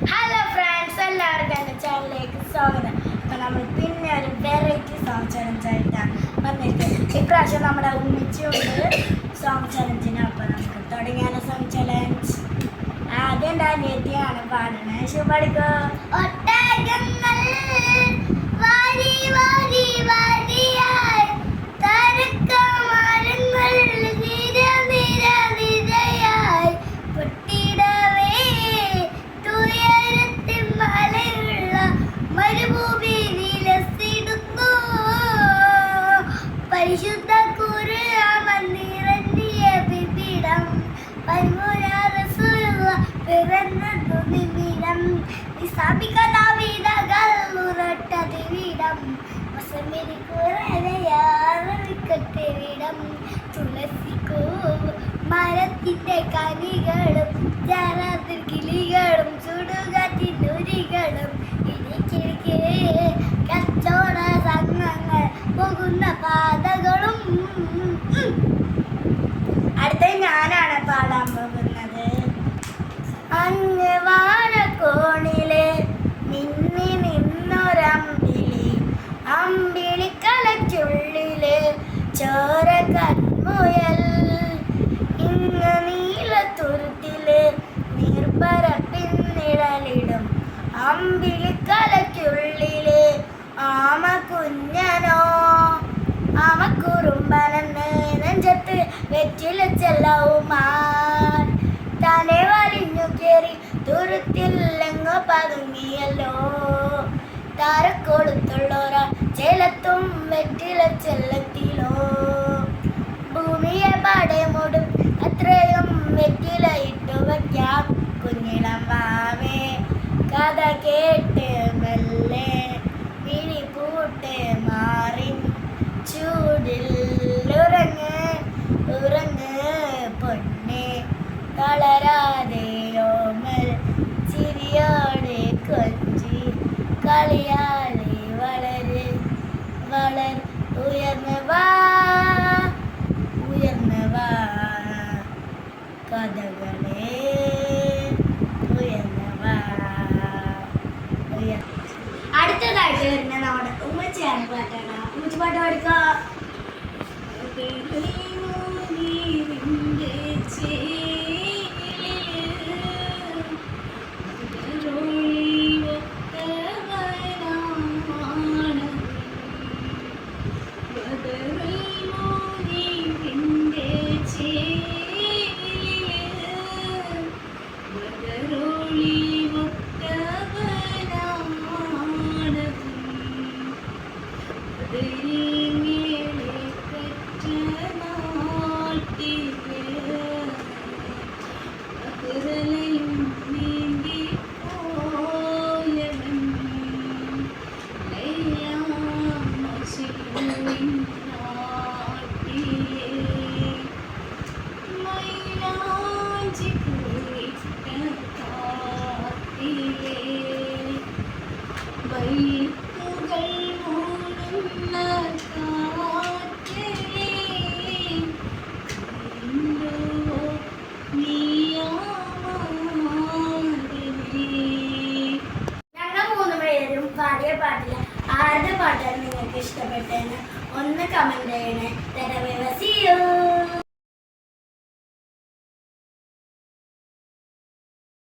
Hello friends, എല്ലാവർക്കും എൻ്റെ ചാനലിലേക്ക് സ്വാഗതം. അപ്പോൾ നമ്മൾ പിന്നെ ഒരു വെറൈറ്റി സോങ് ചലഞ്ച് ആയിട്ടാണ് വന്നിരിക്കുന്നത്. ഇപ്രാവശ്യം നമ്മുടെ ഉമ്മിച്ചുണ്ട് സോങ് ചലഞ്ചിന്. അപ്പോൾ നമുക്ക് തുടങ്ങിയാലോ സോങ് ചലഞ്ച്. ആദ്യം എൻ്റെ അനിയത്തിയാണ് പാടുന്നത്. ശുഭടിക്കോ. ഒട്ടകങ്ങൾ വാരി വാരി വാരിയായി തരക്കമരങ്ങൾ നിര നിര നിരയായി പൊട്ടിടവേ തുയരത്തിൽ മലയുള്ള മരുഭൂമി വിലസിടുന്നു. പരിശുദ്ധ ഖുർആൻ നിറഞ്ഞിയ വിപിടം പിറന്നതു നിമിഷം സ്ഥാപിക്കതാവിതകൾ ഉറട്ടതി വിടം വസമിരിക്കുറയാറിക്കട്ടെ വിടം തുളസിക്കോ മരത്തിന്റെ കനികളും ജാലത്തിൽ കിളികളും ചുടുകാറ്റിനുരികളും ഇരിക്കിരിക്കെ കച്ചവട സംഘങ്ങൾ പോകുന്ന പാതകളും. അടുത്ത ഞാനാണ് പാടാൻ പോകുന്നത്. അങ്ങ് വാഴക്കോണിലെ മിന്നി നിന്നൊരമ്പിളി, അമ്പിളിക്കലയ്ക്കുള്ളിലെ ചോര കൺമുയൽ, ഇങ്ങ് നീലത്തുരുത്തിലെ നീർപ്പരപ്പിന്നിഴലിടും അമ്പിളിക്കലയ്ക്കുള്ളിലെ ആമ കുഞ്ഞനോ ആമക്കുറുമ്പനെന്ന് നെഞ്ചത്ത് വെറ്റില ചെല്ലവുമാൻ തനെ വലിഞ്ഞു കയറി തുരുത്തില്ലെങ്ങോ പതുങ്ങിയല്ലോ. താരക്കൊളുത്തുള്ളൊരാൾ ചെലത്തും വെറ്റില ചെല്ലത്തിലോ. ഭൂമിയെ പാടെ മൂടും അത്രയും വെറ്റില ഇട്ടു വയ്ക്കാം കുഞ്ഞിളം വാവേ. കഥ കേട്ട് മെല്ലെ വിഴി പൂട്ട് മാറി ചൂടിൽ ഉറങ്ങ് ഉറങ്ങ് പൊന്നെ തളരാതെ ഓമൽ ചിരിയോടെ കൊഞ്ചി കളിയാലെ വളര് വളർ ഉയർന്ന് വാ കഥകളെ ഉയർന്ന് വാ. അടുത്തതായിട്ട് വരുന്ന നമ്മുടെ ഉമ്മച്ചിയാണ് പാട്ടാണ്. ഉമ്മച്ചി പാട്ട് പാടിക്കോ. പാടിയ പാട്ടില്ല ആരുടെ പാട്ടാണ് നിങ്ങൾക്ക് ഇഷ്ടപ്പെട്ടതെന്ന് ഒന്ന് കമന്റ് ചെയ്യണേ.